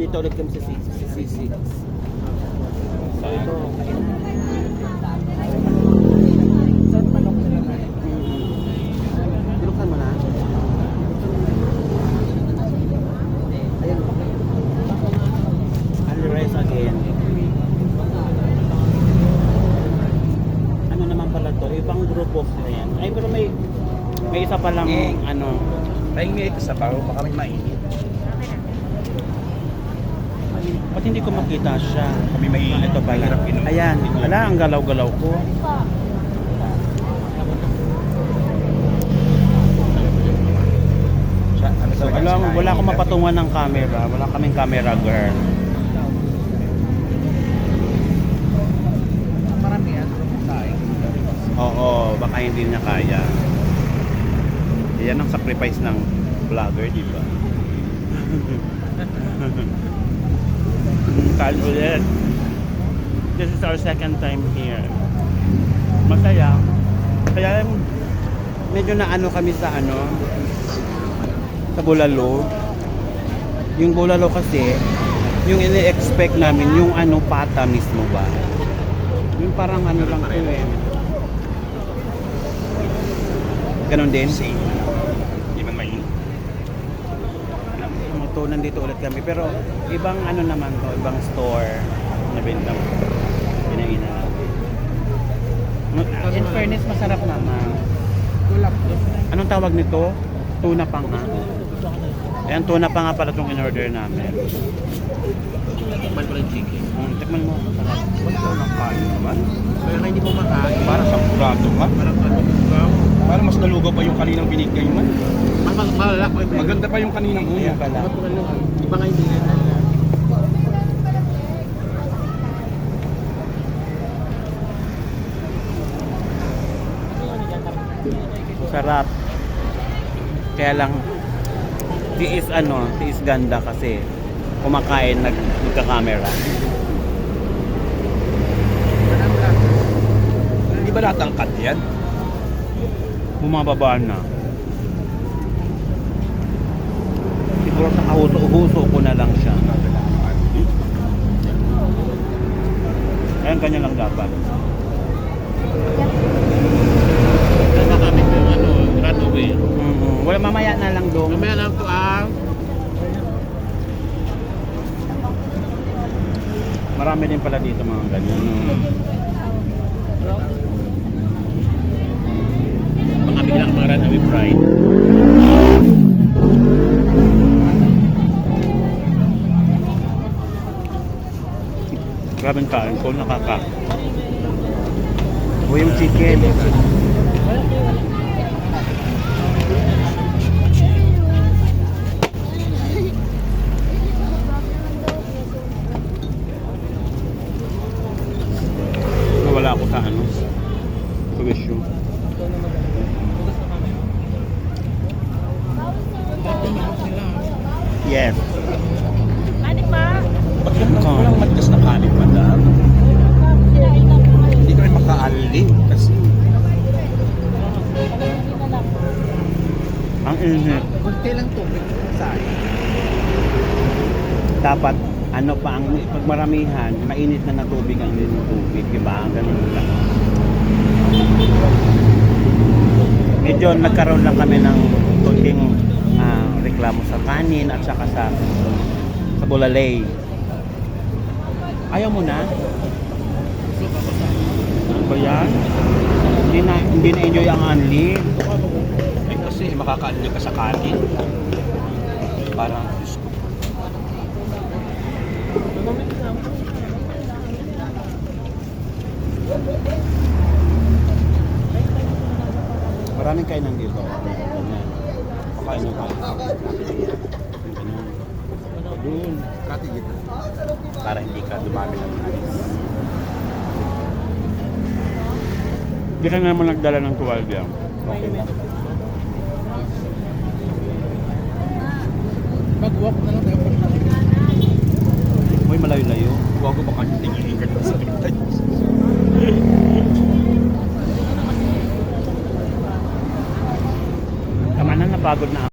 Nandito ulit kami sa C6. So ito, saan manok na naman? Binuksan mo na? Ayun. I'll rise again. Ano naman pala to? Ibang group of na yan. Ay, pero may isa palang ano. Pahingi ito sa baho, baka may mainit. Ba't hindi ko makita siya? Kami mainit. Ito pala. Mahirap inom. Ayan. Wala, ang galaw-galaw ko. So, wala akong mapatungan ng camera. Wala kaming camera girl. Marami yan. Oo, baka hindi niya kaya. Yan ang sacrifice ng vlogger, di ba? Kain ulit. This is our second time here. Masaya. Kaya medyo na ano kami sa sa Bulalo. Yung Bulalo kasi, yung ini-expect namin, yung pata mismo ba? Yung parang lang ko eh. Ganon din? Same. Hindi man mainit. Ito, nandito ulit kami. Pero ibang naman to, ibang store na benta mo. Ina-ina. In fairness, masarap naman. Tulap. Anong tawag nito? Tuna pa nga. Ayan, tuna pa nga pala itong in-order namin. Tikman ko lang chicken. Tikman mo. Ba't ito nakain naman? Kaya nga hindi mo makain. Para sa kurado ka? Parang mas nalugaw pa yung kaninang binigay man. Malalaki. Maganda pa yung kaninang Kaya una. pala. Iba nga hindi na. Sarap. Kaya lang tiis ganda kasi kumakain nagka-camera. Hindi ba natangkat yan? Bumababa na. Siguro sa kahuso-huso ko na lang siya. Ayan, kanya lang dapat. Nakakamit yung gratuwe. Wala, mamaya na lang dong. Mamaya lang to Marami din pala dito mga ganyan. Mga biglang mga runaway pride. Grabing kain ko, o yung chicken. Wala ako sa sa wisyo. Yes. Manik pa? Ba't yan lang walang matigas na kanin pa na? Hindi ka rin makaalin kasi Ang init. kunti lang tubig sa akin. Dapat pag maramihan, mainit na tubig ang tubig, diba? Ganun lang. Medyo nagkaroon lang kami ng konting reklamo sa kanin at saka sa bulalay. Ayaw mo na? Ano ba yan? Hindi na enjoy ang unli. Eh kasi makakaalin ka sa kanin. Parang Diyos ko. Maraming kainan dito. Ganyan. Pakain mo pa. Ganyan. Doon. Kati dito. Para hindi ka dumami ng alis. Hindi ka naman nagdala ng tuwalya. Okay na. Mag-walk na lang tayo. Uy, malayo-layo. Huwag ko baka tingin ka sa pinagtay. Tama na, napagod na